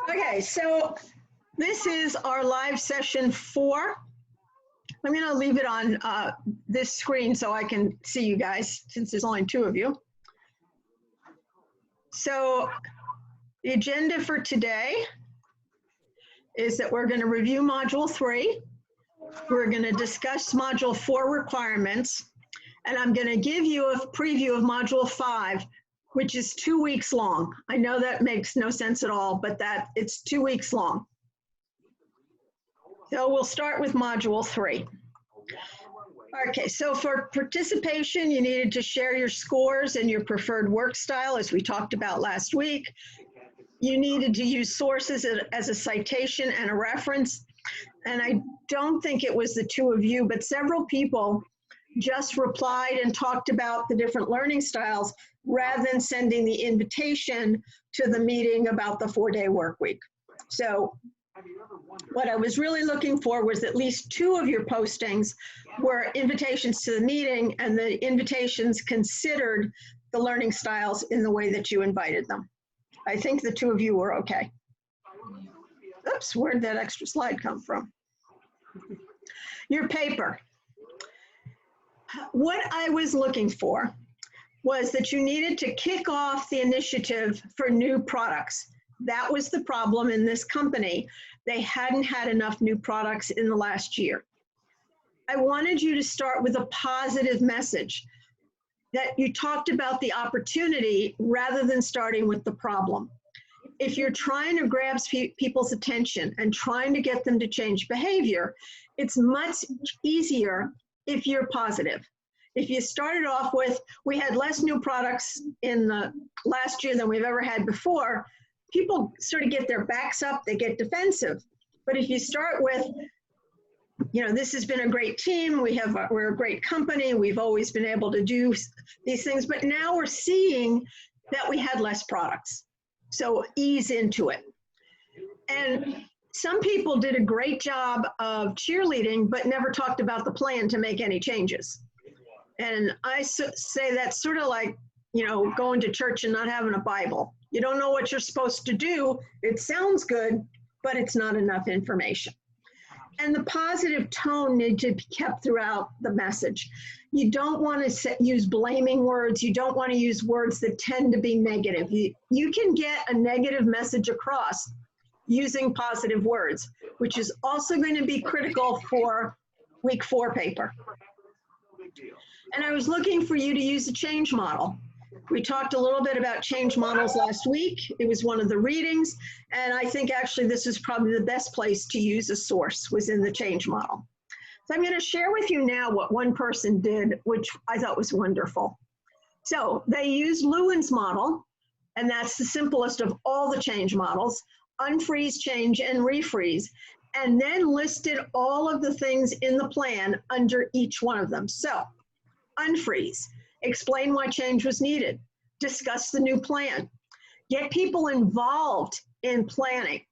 Okay, so this is our live session 4. I'm going to leave it on this screen so I can see you guys, since there's only 2 of you. So the agenda for today is that we're going to review Module 3. We're going to discuss Module 4 requirements, and I'm going to give you a preview of Module 5, which is 2 weeks long. I know that makes no sense at all, but it's 2 weeks long. So we'll start with Module 3. Okay, so for participation, you needed to share your scores and your preferred work style, as we talked about last week. You needed to use sources as a citation and a reference. And I don't think it was the 2 of you, but several people just replied and talked about the different learning styles rather than sending the invitation to the meeting about the 4-day work week. So what I was really looking for was at least 2 of your postings were invitations to the meeting, and the invitations considered the learning styles in the way that you invited them. I think the 2 of you were okay. Oops, where'd that extra slide come from? Your paper. What I was looking for was that you needed to kick off the initiative for new products. That was the problem in this company. They hadn't had enough new products in the last year. I wanted you to start with a positive message, that you talked about the opportunity rather than starting with the problem. If you're trying to grab people's attention and trying to get them to change behavior, it's much easier if you're positive. If you started off with, we had less new products in the last year than we've ever had before, people sort of get their backs up, they get defensive. But if you start with, you know, this has been a great team, we're a great company, we've always been able to do these things, but now we're seeing that we had less products. So ease into it. And some people did a great job of cheerleading, but never talked about the plan to make any changes. And I say that's sort of like, you know, going to church and not having a Bible. You don't know what you're supposed to do. It sounds good, but it's not enough information. And the positive tone needs to be kept throughout the message. You don't want to use blaming words. You don't want to use words that tend to be negative. You can get a negative message across using positive words, which is also going to be critical for week 4 paper. And I was looking for you to use a change model. We talked a little bit about change models last week. It was one of the readings, and I think actually this is probably the best place to use a source, was in the change model. So I'm going to share with you now what one person did, which I thought was wonderful. So they used Lewin's model, and that's the simplest of all the change models, unfreeze, change, and refreeze, and then listed all of the things in the plan under each one of them. So unfreeze. Explain why change was needed. Discuss the new plan. Get people involved in planning.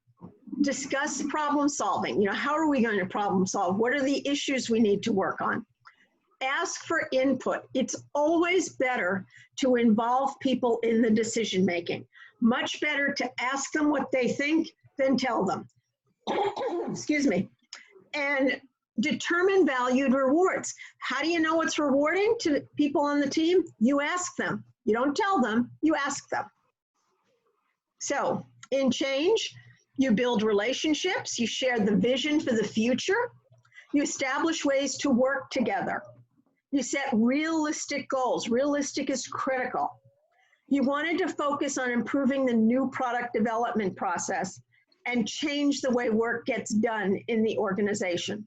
Discuss problem solving. You know, how are we going to problem solve? What are the issues we need to work on? Ask for input. It's always better to involve people in the decision making. Much better to ask them what they think than tell them. Excuse me. And determine valued rewards. How do you know what's rewarding to people on the team? You ask them. You don't tell them, you ask them. So in change, you build relationships, you share the vision for the future, you establish ways to work together. You set realistic goals. Realistic is critical. You wanted to focus on improving the new product development process and change the way work gets done in the organization.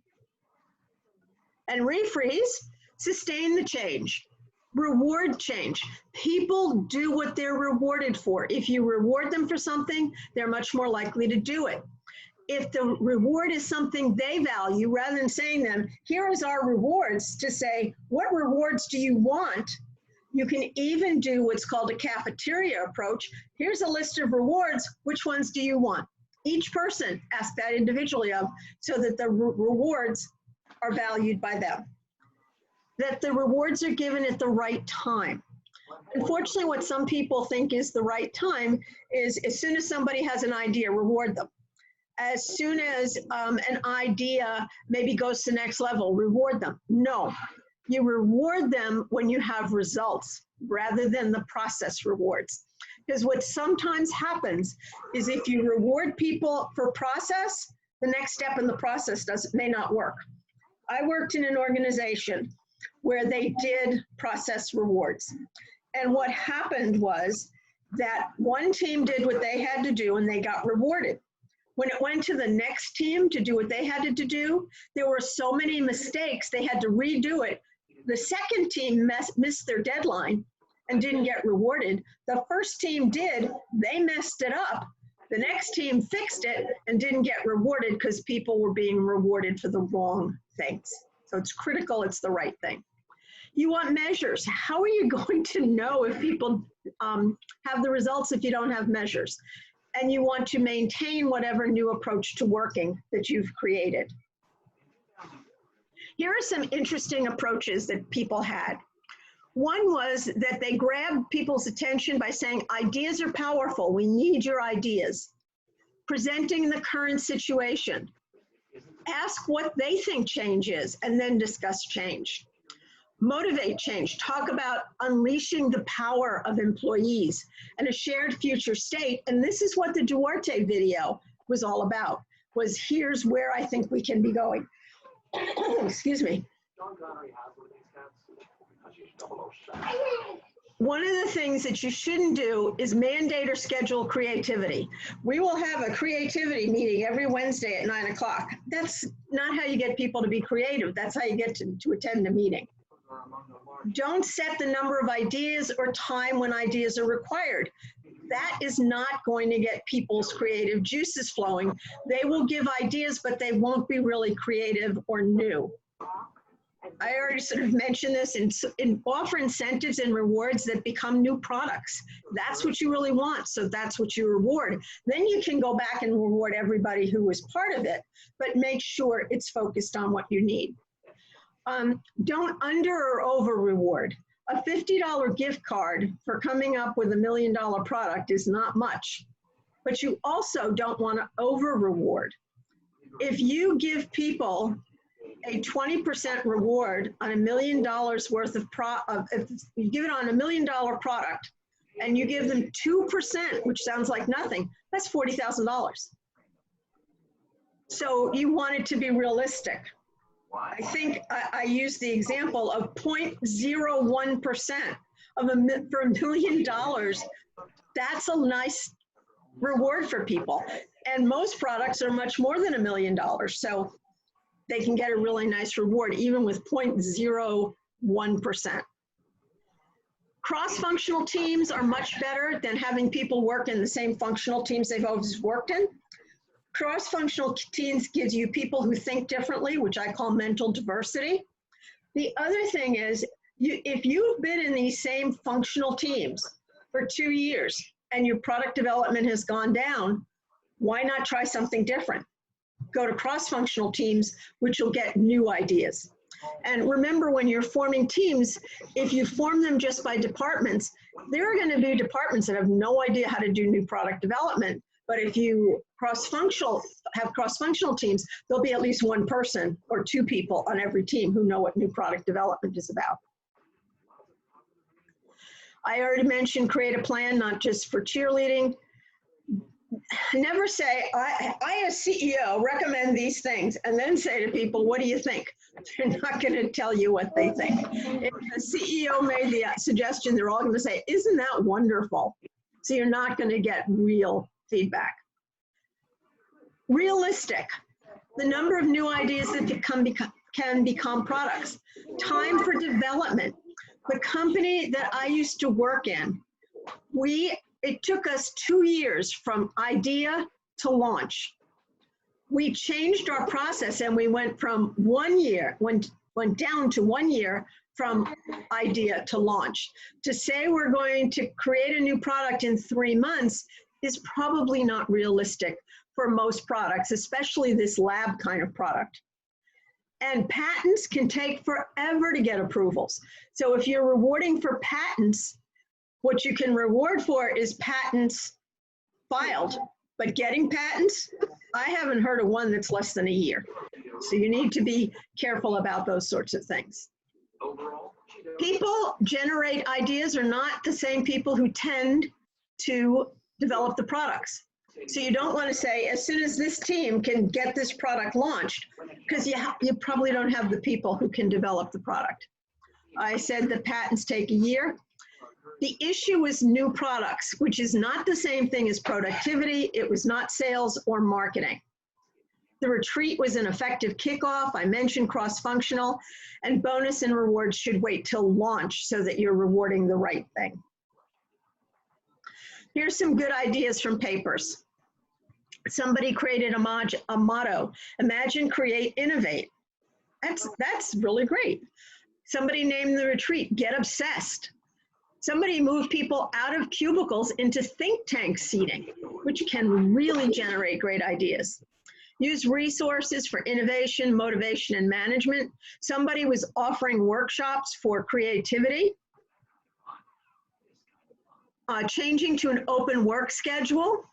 And refreeze, sustain the change, reward change. People do what they're rewarded for. If you reward them for something, they're much more likely to do it. If the reward is something they value, rather than saying them, here is our rewards, to say, what rewards do you want? You can even do what's called a cafeteria approach. Here's a list of rewards. Which ones do you want? Each person ask that individually of, so that the rewards are valued by them. that the rewards are given at the right time. Unfortunately, what some people think is the right time is as soon as somebody has an idea, reward them. As soon as an idea maybe goes to the next level, reward them. No, you reward them when you have results rather than the process rewards. Because what sometimes happens is if you reward people for process, the next step in the process may not work. I worked in an organization where they did process rewards. And what happened was that one team did what they had to do and they got rewarded. When it went to the next team to do what they had to do, there were so many mistakes, they had to redo it. The second team missed their deadline and didn't get rewarded. The first team did, they messed it up. The next team fixed it and didn't get rewarded because people were being rewarded for the wrong things. So it's critical, it's the right thing. You want measures. How are you going to know if people have the results if you don't have measures? And you want to maintain whatever new approach to working that you've created. Here are some interesting approaches that people had. One was that they grabbed people's attention by saying, ideas are powerful, we need your ideas. Presenting the current situation. Ask what they think change is, and then discuss change. Motivate change, talk about unleashing the power of employees and a shared future state. And this is what the Duarte video was all about, was here's where I think we can be going. Excuse me. One of the things that you shouldn't do is mandate or schedule creativity. We will have a creativity meeting every Wednesday at 9 o'clock. That's not how you get people to be creative. That's how you get to attend a meeting. Don't set the number of ideas or time when ideas are required. That is not going to get people's creative juices flowing. They will give ideas, but they won't be really creative or new. I already sort of mentioned this, in offer incentives and rewards that become new products. That's what you really want, so that's what you reward. Then you can go back and reward everybody who was part of it, but make sure it's focused on what you need. Don't under or over reward. A $50 gift card for coming up with $1 million product is not much, but you also don't want to over reward. If you give people a 20% reward on $1 million worth of if you give it on $1 million product and you give them 2%, which sounds like nothing, that's $40,000. So you want it to be realistic. I think I used the example of 0.01% for $1 million. That's a nice reward for people. And most products are much more than $1 million. So they can get a really nice reward, even with 0.01%. Cross-functional teams are much better than having people work in the same functional teams they've always worked in. Cross-functional teams gives you people who think differently, which I call mental diversity. The other thing is, if you've been in these same functional teams for 2 years and your product development has gone down, why not try something different? Go to cross-functional teams, which will get new ideas. And remember, when you're forming teams, if you form them just by departments, there are going to be departments that have no idea how to do new product development. But if you have cross-functional teams, there'll be at least one person or two people on every team who know what new product development is about. I already mentioned create a plan, not just for cheerleading. Never say, I as CEO recommend these things, and then say to people, what do you think? They're not going to tell you what they think. If the CEO made the suggestion, they're all going to say, isn't that wonderful? So you're not going to get real feedback. Realistic. The number of new ideas that can become products. Time for development. The company that I used to work in, it took us 2 years from idea to launch. We changed our process and we went from 1 year, went down to 1 year from idea to launch. To say we're going to create a new product in 3 months is probably not realistic for most products, especially this lab kind of product. And patents can take forever to get approvals. So if you're rewarding for patents, what you can reward for is patents filed. But getting patents, I haven't heard of one that's less than a year. So you need to be careful about those sorts of things. People generate ideas are not the same people who tend to develop the products. So you don't want to say, as soon as this team can get this product launched, because you probably don't have the people who can develop the product. I said the patents take a year. The issue is new products, which is not the same thing as productivity. It was not sales or marketing. The retreat was an effective kickoff. I mentioned cross-functional, and bonus and rewards should wait till launch so that you're rewarding the right thing. Here's some good ideas from papers. Somebody created a motto, imagine, create, innovate. That's really great. Somebody named the retreat, get obsessed. Somebody moved people out of cubicles into think tank seating, which can really generate great ideas. Use resources for innovation, motivation, and management. Somebody was offering workshops for creativity. Changing to an open work schedule.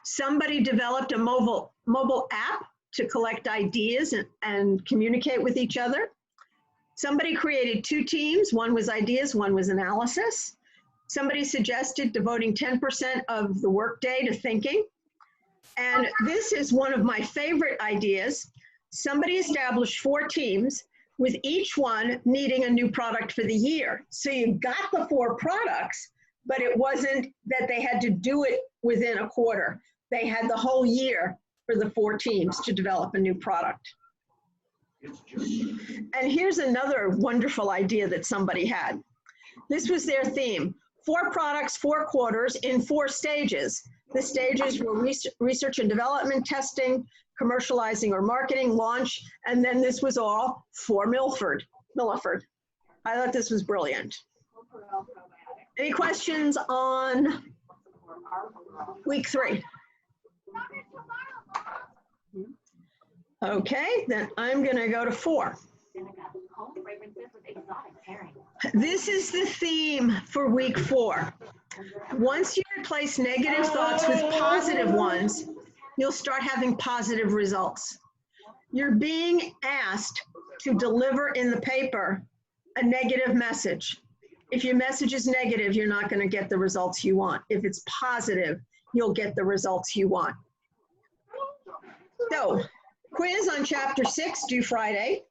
Somebody developed a mobile app to collect ideas and communicate with each other. Somebody created 2 teams. One was ideas, one was analysis. Somebody suggested devoting 10% of the workday to thinking. And this is one of my favorite ideas. Somebody established 4 teams with each one needing a new product for the year. So you got the 4 products, but it wasn't that they had to do it within a quarter. They had the whole year for the 4 teams to develop a new product. And here's another wonderful idea that somebody had. This was their theme, 4 products, 4 quarters in 4 stages. The stages were research and development, testing, commercializing or marketing, launch, and then this was all for Milliford. I thought this was brilliant. Any questions on week 3? Okay, then I'm going to go to 4. This is the theme for week 4. Once you replace negative thoughts with positive ones, you'll start having positive results. You're being asked to deliver in the paper a negative message. If your message is negative, you're not going to get the results you want. If it's positive, you'll get the results you want. So, quiz on chapter 6 due Friday.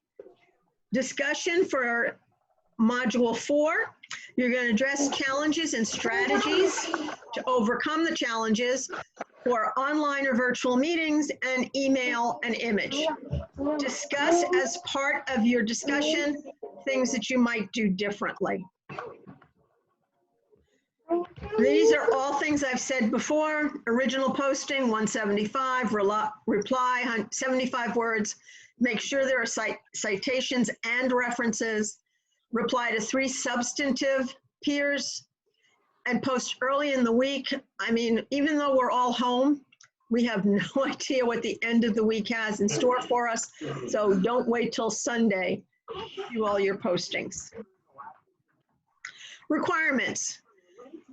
Discussion for module 4. You're going to address challenges and strategies to overcome the challenges for online or virtual meetings and email and image. Discuss as part of your discussion things that you might do differently. These are all things I've said before. Original posting, 175, reply, 75 words. Make sure there are citations and references. Reply to 3 substantive peers and post early in the week. I mean, even though we're all home, we have no idea what the end of the week has in store for us. So don't wait till Sunday to do all your postings. Requirements.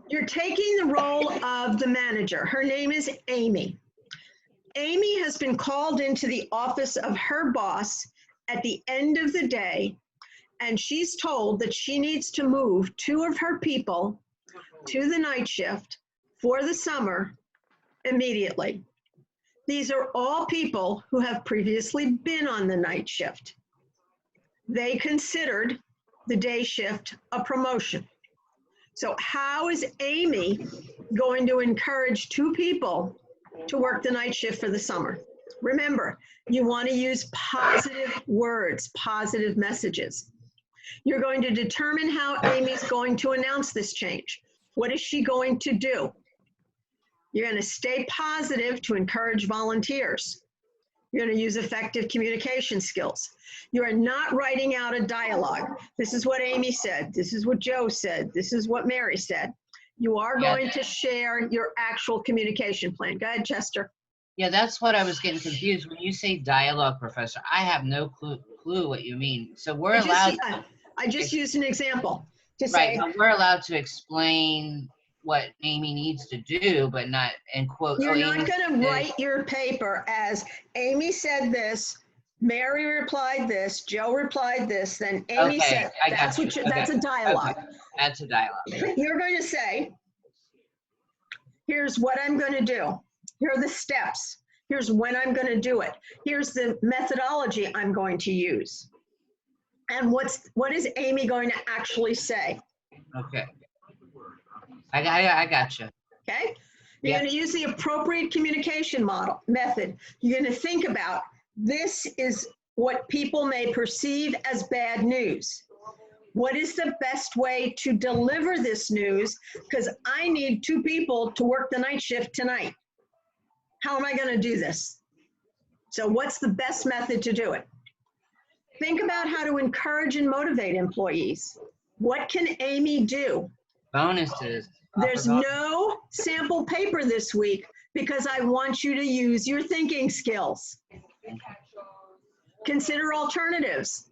You're taking the role of the manager. Her name is Amy. Amy has been called into the office of her boss at the end of the day, and she's told that she needs to move 2 of her people to the night shift for the summer immediately. These are all people who have previously been on the night shift. They considered the day shift a promotion. So how is Amy going to encourage 2 people to work the night shift for the summer? Remember, you want to use positive words, positive messages. You're going to determine how Amy's going to announce this change. What is she going to do? You're going to stay positive to encourage volunteers. You're going to use effective communication skills. You are not writing out a dialogue. This is what Amy said. This is what Joe said. This is what Mary said. You are going to share your actual communication plan. Go ahead, Chester. Yeah, that's what I was getting confused. When you say dialogue, Professor, I have no clue what you mean. So we're allowed to, I just used an example to right, say, but we're allowed to explain what Amy needs to do, but not, and quote, oh, you're not Amy going said to this. write your paper as Amy said this, Mary replied this, Joe replied this, then Amy Okay, said, I got you. that's a dialogue. Okay. That's a dialogue. You're going to say, here's what I'm going to do. Here are the steps. Here's when I'm going to do it. Here's the methodology I'm going to use. And what is Amy going to actually say? Okay. I got you. Okay? You're going to use the appropriate communication method. You're going to think about, this is what people may perceive as bad news. What is the best way to deliver this news? Because I need 2 people to work the night shift tonight. How am I going to do this? So what's the best method to do it? Think about how to encourage and motivate employees. What can Amy do? Bonuses. There's no sample paper this week because I want you to use your thinking skills. Consider alternatives.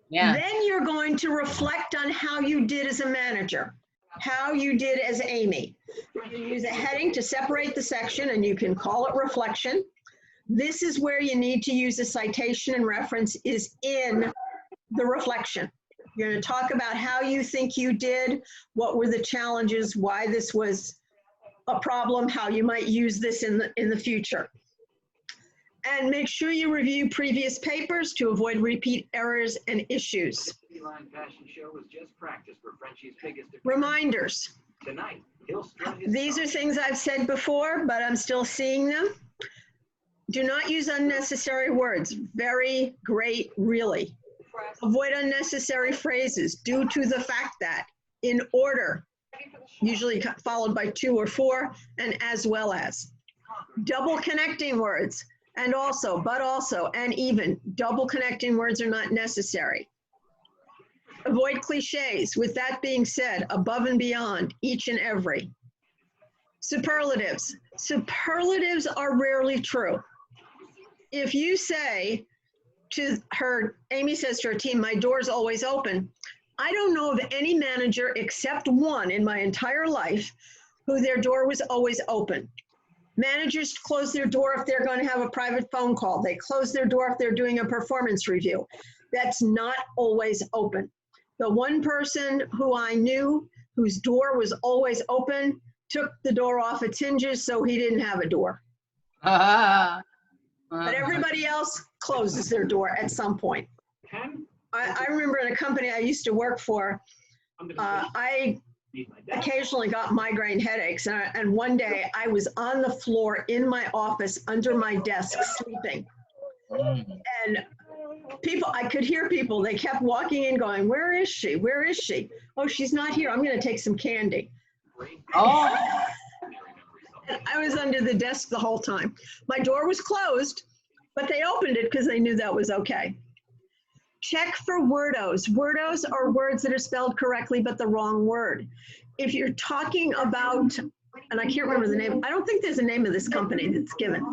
Yeah. Then you're going to reflect on how you did as a manager, how you did as Amy. You use a heading to separate the section, and you can call it reflection. This is where you need to use a citation and reference is in the reflection. You're going to talk about how you think you did, what were the challenges, why this was a problem, how you might use this in the future. And make sure you review previous papers to avoid repeat errors and issues. Reminders. These are things I've said before, but I'm still seeing them. Do not use unnecessary words. Very, great, really. Avoid unnecessary phrases due to the fact that, in order, usually followed by 2 or 4, and as well as. Double connecting words. And also, but also, and even. Double connecting words are not necessary. Avoid cliches. With that being said, above and beyond, each and every. Superlatives. Superlatives are rarely true. If you say to her, Amy says to her team, my door's always open. I don't know of any manager except one in my entire life who their door was always open. Managers close their door if they're going to have a private phone call. They close their door if they're doing a performance review. That's not always open. The one person who I knew whose door was always open took the door off its hinges, so he didn't have a door. But everybody else closes their door at some point. I remember in a company I used to work for, I occasionally got migraine headaches. And one day I was on the floor in my office under my desk sleeping. And people, I could hear people, they kept walking in going, where is she? Where is she? Oh, she's not here. I'm going to take some candy. Oh. And I was under the desk the whole time. My door was closed, but they opened it because they knew that was okay. Check for wordos. Wordos are words that are spelled correctly, but the wrong word. If you're talking about, and I can't remember the name, I don't think there's a name of this company that's given.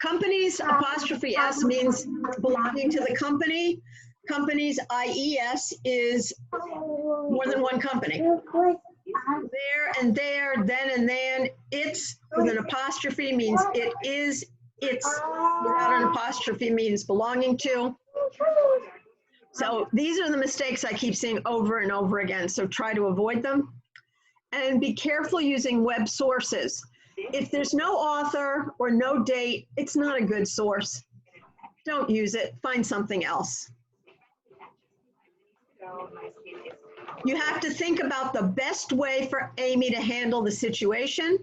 Companies, apostrophe S means belonging to the company. Companies, IES is more than one company. There and there, then and then. It's with an apostrophe means it is, it's without an apostrophe means belonging to. So these are the mistakes I keep seeing over and over again. So try to avoid them. And be careful using web sources. If there's no author or no date, it's not a good source. Don't use it. Find something else. You have to think about the best way for Amy to handle the situation.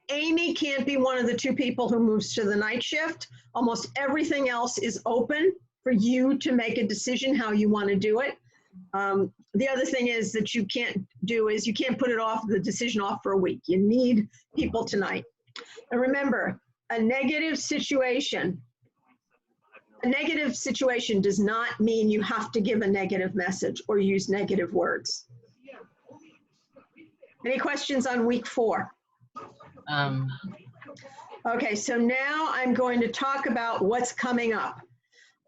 Amy can't be one of the 2 people who moves to the night shift. Almost everything else is open for you to make a decision how you want to do it. The other thing is that you can't do is you can't put it off, the decision off for a week. You need people tonight. And remember, a negative situation does not mean you have to give a negative message or use negative words. Any questions on week 4? Okay, so now I'm going to talk about what's coming up.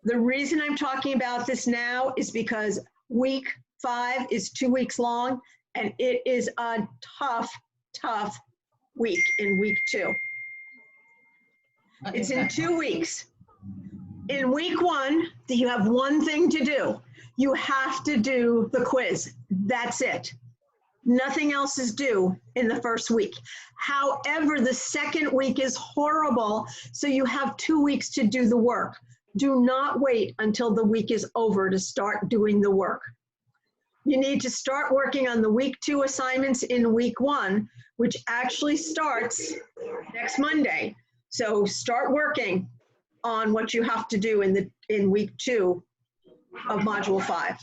The reason I'm talking about this now is because week 5 is 2 weeks long, and it is a tough week in week 2. It's in 2 weeks. In week 1, you have one thing to do. You have to do the quiz. That's it. Nothing else is due in the first week. However, the second week is horrible, so you have 2 weeks to do the work. Do not wait until the week is over to start doing the work. You need to start working on the week 2 assignments in week 1, which actually starts next Monday. So start working on what you have to do in week 2 of module 5.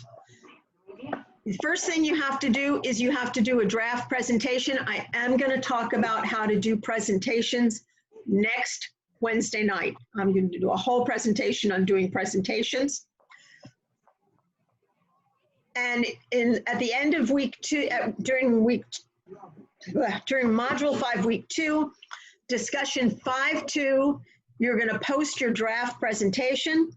The first thing you have to do is you have to do a draft presentation. I am going to talk about how to do presentations next Wednesday night. I'm going to do a whole presentation on doing presentations. And at the end of week 2, during module 5, week 2, discussion 5.2, you're going to post your draft presentation.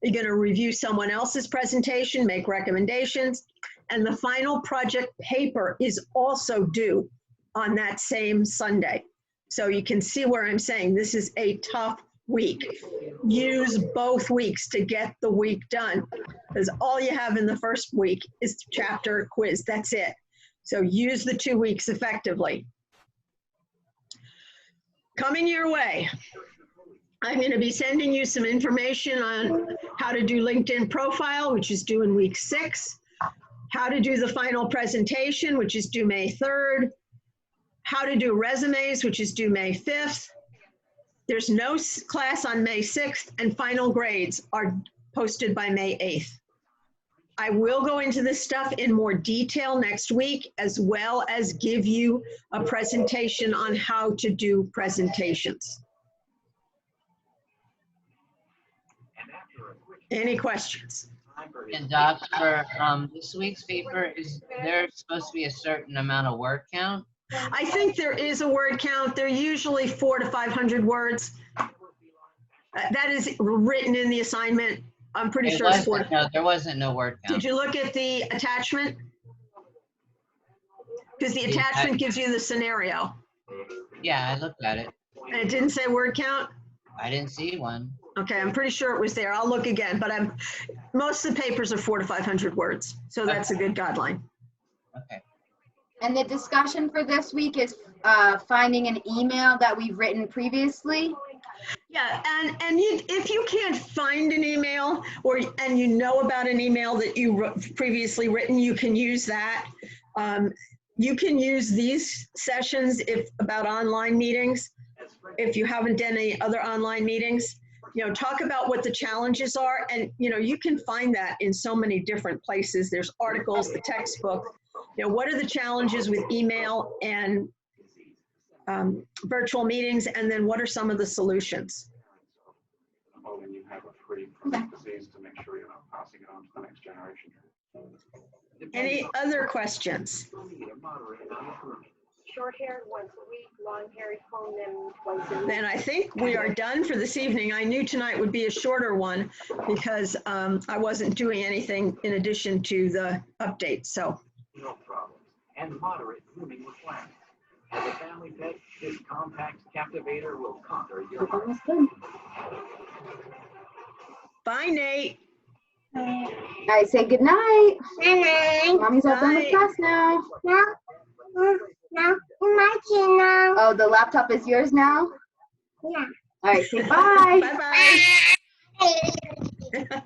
You're going to review someone else's presentation, make recommendations, and the final project paper is also due on that same Sunday. So you can see where I'm saying this is a tough week. Use both weeks to get the week done, because all you have in the first week is chapter quiz. That's it. So use the 2 weeks effectively. Coming your way, I'm going to be sending you some information on how to do LinkedIn profile, which is due in week 6, how to do the final presentation, which is due May 3rd, how to do resumes, which is due May 5th. There's no class on May 6th, and final grades are posted by May 8th. I will go into this stuff in more detail next week, as well as give you a presentation on how to do presentations. Any questions? And Doc, for this week's paper, is there supposed to be a certain amount of word count? I think there is a word count. They're usually 400 to 500 words. That is written in the assignment. I'm pretty sure it's 400. No, there wasn't no word count. Did you look at the attachment? Because the attachment gives you the scenario. Yeah, I looked at it. And it didn't say word count? I didn't see one. Okay, I'm pretty sure it was there. I'll look again, but most of the papers are 400 to 500 words. So that's a good guideline. Okay. And the discussion for this week is finding an email that we've written previously. Yeah, and if you can't find an email and you know about an email that you previously written, you can use that. You can use these sessions about online meetings. If you haven't done any other online meetings, talk about what the challenges are, and you can find that in so many different places. There's articles, the textbook. What are the challenges with email and virtual meetings, and then what are some of the solutions? When you have a free disease, to make sure you're not passing it on to the next generation. Any other questions? Short-haired once a week, long-haired phone them twice a week. Then I think we are done for this evening. I knew tonight would be a shorter one because I wasn't doing anything in addition to the update. So. No problem. And moderate grooming requirements. As a family pet, this compact captivator will conquer your heart. Bye, Nate. I say good night. Night-night. Mommy's open with class now. No, my channel. Oh, the laptop is yours now? Yeah. All right, say bye. Bye-bye.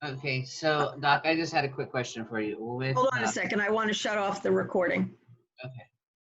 Okay, so Doc, I just had a quick question for you. Hold on a second. I want to shut off the recording. Okay.